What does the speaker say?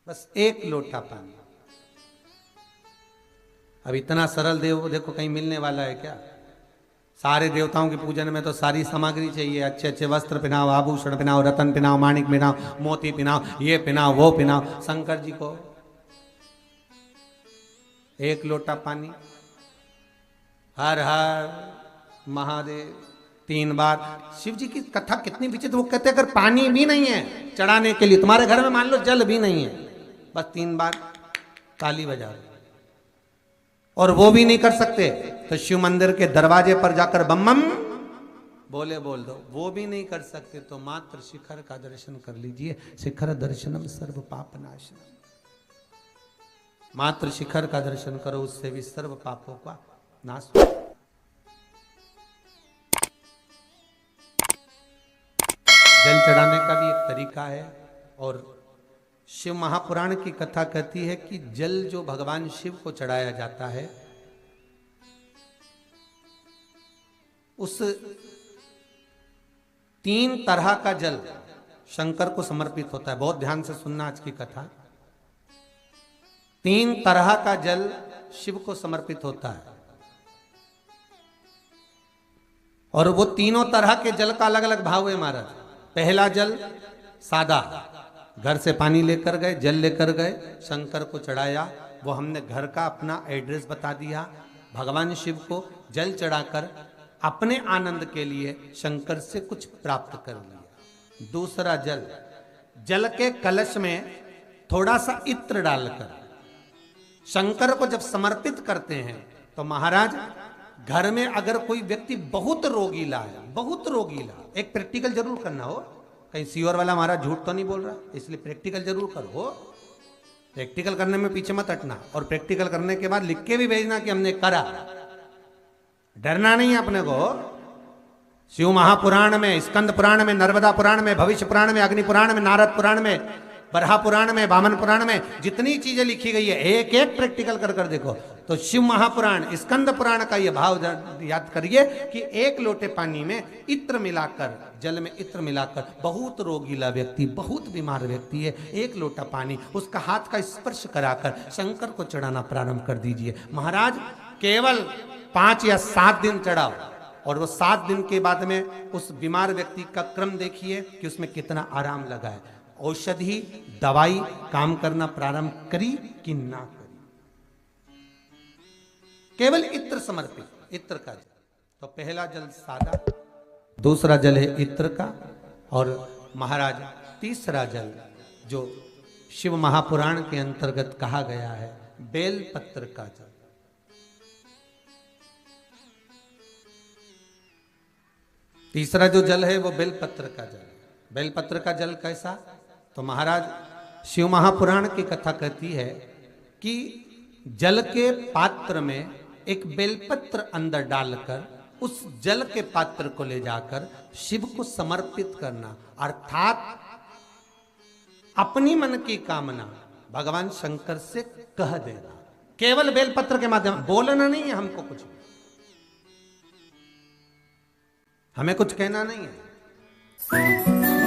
बस एक लोटा पानी। अब इतना सरल देव देखो कहीं मिलने वाला है क्या? सारे देवताओं के पूजन में तो सारी सामग्री चाहिए, अच्छे अच्छे वस्त्र पहनाओ, आभूषण पहनाओ, रतन पहनाओ, माणिक पहनाओ, मोती पहनाओ, ये पहनाओ वो पहनाओ। शंकर जी को एक लोटा पानी, हर हर महादेव 3 बार। शिव जी की कथा कितनी विचित्र, वो कहते अगर पानी भी नहीं है चढ़ाने के लिए, तुम्हारे घर में मान लो जल भी नहीं है, बस 3 बार ताली बजा दो। और वो भी नहीं कर सकते तो शिव मंदिर के दरवाजे पर जाकर बम बम बोले बोल दो। वो भी नहीं कर सकते तो मात्र शिखर का दर्शन कर लीजिए। शिखर दर्शनम सर्व पाप नाशनम। मात्र शिखर का दर्शन करो, उससे भी सर्व पापों का नाश हो। जल चढ़ाने का भी एक तरीका है। और शिव महापुराण की कथा कहती है कि जल जो भगवान शिव को चढ़ाया जाता है, उस 3 तरह का जल शंकर को समर्पित होता है। बहुत ध्यान से सुनना आज की कथा। 3 तरह का जल शिव को समर्पित होता है, और वो तीनों तरह के जल का अलग अलग भाव है महाराज। पहला जल सादा, घर से पानी लेकर गए, जल लेकर गए, शंकर को चढ़ाया। वो हमने घर का अपना एड्रेस बता दिया। भगवान शिव को जल चढ़ाकर अपने आनंद के लिए शंकर से कुछ प्राप्त कर लिया। दूसरा जल, जल के कलश में थोड़ा सा इत्र डालकर शंकर को जब समर्पित करते हैं तो महाराज घर में अगर कोई व्यक्ति बहुत रोगीला है, बहुत रोगीला, एक प्रैक्टिकल जरूर करना हो, कहीं सीवर वाला महाराज झूठ तो नहीं बोल रहा, इसलिए प्रैक्टिकल जरूर करो। प्रैक्टिकल करने में पीछे मत हटना, और प्रैक्टिकल करने के बाद लिख के भी भेजना कि हमने करा। डरना नहीं है अपने को। शिव महापुराण में, स्कंद पुराण में, नर्मदा पुराण में, भविष्य पुराण में, अग्नि पुराण में, नारद पुराण में, बरहा पुराण में, वामन पुराण में जितनी चीजें लिखी गई है, एक एक प्रैक्टिकल कर कर देखो। तो शिव महापुराण, स्कंद पुराण का ये भाव याद करिए कि 1 लोटे पानी में इत्र मिलाकर, जल में इत्र मिलाकर, बहुत रोगीला व्यक्ति, बहुत बीमार व्यक्ति है, 1 लोटा पानी उसका हाथ का स्पर्श कराकर शंकर को चढ़ाना प्रारंभ कर दीजिए। महाराज केवल 5 या 7 दिन चढ़ाओ, और वो 7 दिन के बाद में उस बीमार व्यक्ति का क्रम देखिए कि उसमें कितना आराम लगा है। औषधि दवाई काम करना प्रारंभ करी कि ना करी। केवल इत्र समर्पित, इत्र का जल। तो पहला जल सादा, दूसरा जल है इत्र का, और महाराज तीसरा जल जो शिव महापुराण के अंतर्गत कहा गया है, बेलपत्र का जल। तीसरा जो जल है वो बेलपत्र का जल। बेलपत्र का जल कैसा? तो महाराज शिव महापुराण की कथा कहती है कि जल के पात्र में एक बेलपत्र अंदर डालकर उस जल के पात्र को ले जाकर शिव को समर्पित करना, अर्थात अपनी मन की कामना भगवान शंकर से कह देना। केवल बेलपत्र के माध्यम, बोलना नहीं है हमको कुछ, हमें कुछ कहना नहीं है।